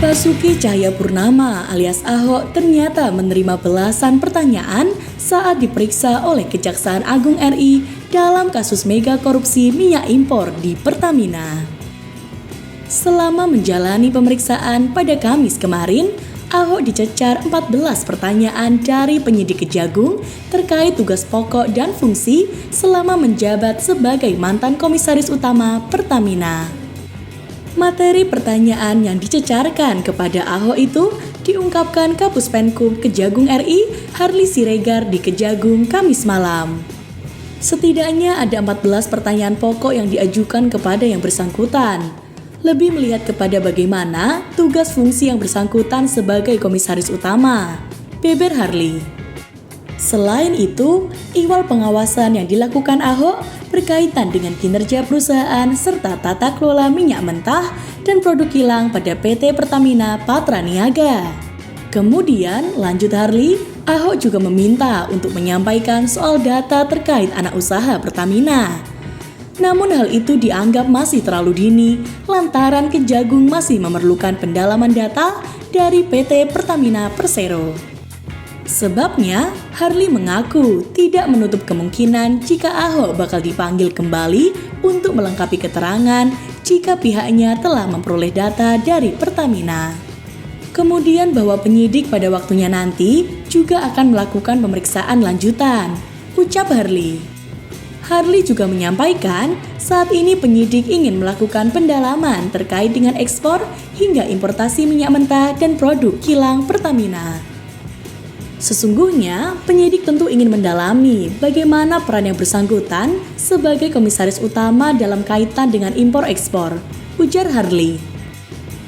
Basuki Cahayapurnama alias Ahok ternyata menerima belasan pertanyaan saat diperiksa oleh Kejaksaan Agung RI dalam kasus mega korupsi minyak impor di Pertamina. Selama menjalani pemeriksaan pada Kamis kemarin, Ahok dicecar 14 pertanyaan dari penyidik Kejagung terkait tugas pokok dan fungsi selama menjabat sebagai mantan komisaris utama Pertamina. Materi pertanyaan yang dicecarkan kepada Ahok itu diungkapkan Kapus Penkum Kejagung RI Harli Siregar di Kejagung Kamis malam. Setidaknya ada 14 pertanyaan pokok yang diajukan kepada yang bersangkutan. Lebih melihat kepada bagaimana tugas fungsi yang bersangkutan sebagai komisaris utama, beber Harli. Selain itu, ihwal pengawasan yang dilakukan Ahok berkaitan dengan kinerja perusahaan serta tata kelola minyak mentah dan produk kilang pada PT Pertamina Patraniaga. Kemudian, lanjut Harli, Ahok juga meminta untuk menyampaikan soal data terkait anak usaha Pertamina. Namun hal itu dianggap masih terlalu dini lantaran Kejagung masih memerlukan pendalaman data dari PT Pertamina Persero. Sebabnya, Harli mengaku tidak menutup kemungkinan jika Ahok bakal dipanggil kembali untuk melengkapi keterangan jika pihaknya telah memperoleh data dari Pertamina. Kemudian bahwa penyidik pada waktunya nanti juga akan melakukan pemeriksaan lanjutan, ucap Harli. Harli juga menyampaikan saat ini penyidik ingin melakukan pendalaman terkait dengan ekspor hingga importasi minyak mentah dan produk kilang Pertamina. Sesungguhnya, penyidik tentu ingin mendalami bagaimana peran yang bersangkutan sebagai komisaris utama dalam kaitan dengan impor-ekspor, ujar Harli.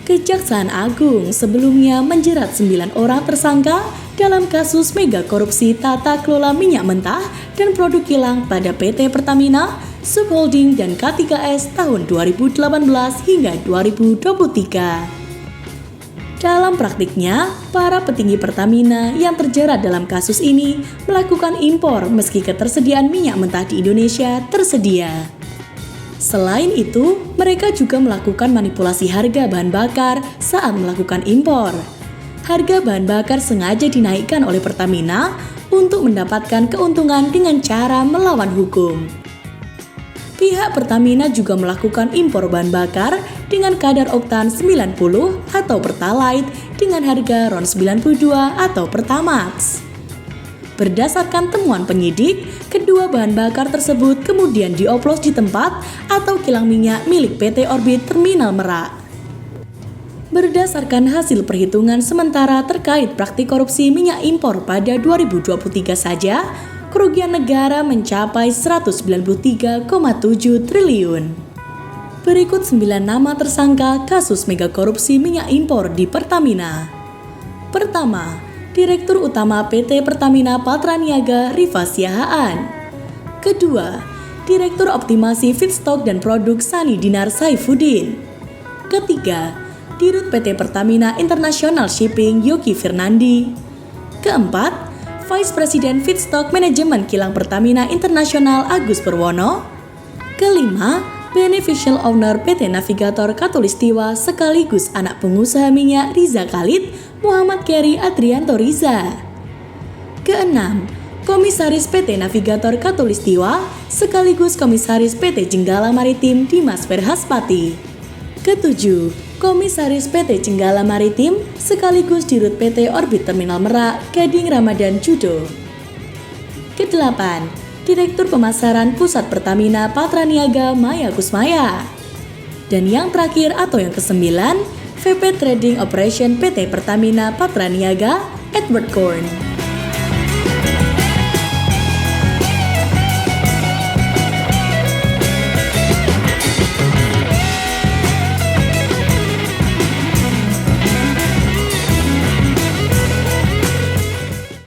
Kejaksaan Agung sebelumnya menjerat 9 orang tersangka dalam kasus mega korupsi tata kelola minyak mentah dan produk kilang pada PT Pertamina, Subholding dan K3S tahun 2018 hingga 2023. Dalam praktiknya, para petinggi Pertamina yang terjerat dalam kasus ini melakukan impor meski ketersediaan minyak mentah di Indonesia tersedia. Selain itu, mereka juga melakukan manipulasi harga bahan bakar saat melakukan impor. Harga bahan bakar sengaja dinaikkan oleh Pertamina untuk mendapatkan keuntungan dengan cara melawan hukum. Pihak Pertamina juga melakukan impor bahan bakar dengan kadar oktan 90 atau Pertalite dengan harga RON 92 atau Pertamax. Berdasarkan temuan penyidik, kedua bahan bakar tersebut kemudian dioplos di tempat atau kilang minyak milik PT Orbit Terminal Merak. Berdasarkan hasil perhitungan sementara terkait praktik korupsi minyak impor pada 2023 saja, kerugian negara mencapai 193,7 triliun. Berikut 9 nama tersangka kasus mega korupsi minyak impor di Pertamina. Pertama, Direktur Utama PT Pertamina Patraniaga Rifa Siahaan. Kedua, Direktur Optimasi Feedstock dan Produk Sani Dinar Saifuddin. Ketiga, Dirut PT Pertamina International Shipping Yogi Fernandi. Keempat, Vice President Feedstock Manajemen Kilang Pertamina Internasional Agus Purwono. Kelima, Beneficial Owner PT Navigator Katulistiwa sekaligus anak pengusaha minyak Riza Khalid, Muhammad Keri Adrianto Riza. Keenam, Komisaris PT Navigator Katulistiwa sekaligus Komisaris PT Jenggala Maritim Dimas Verhaspati. Ketujuh, Komisaris PT Jenggala Maritim sekaligus Dirut PT Orbit Terminal Merak Gading Ramadan Judo. Kedelapan, Direktur Pemasaran Pusat Pertamina Patraniaga Maya Kusmaya. Dan yang terakhir atau yang kesembilan, VP Trading Operation PT Pertamina Patraniaga Edward Korn.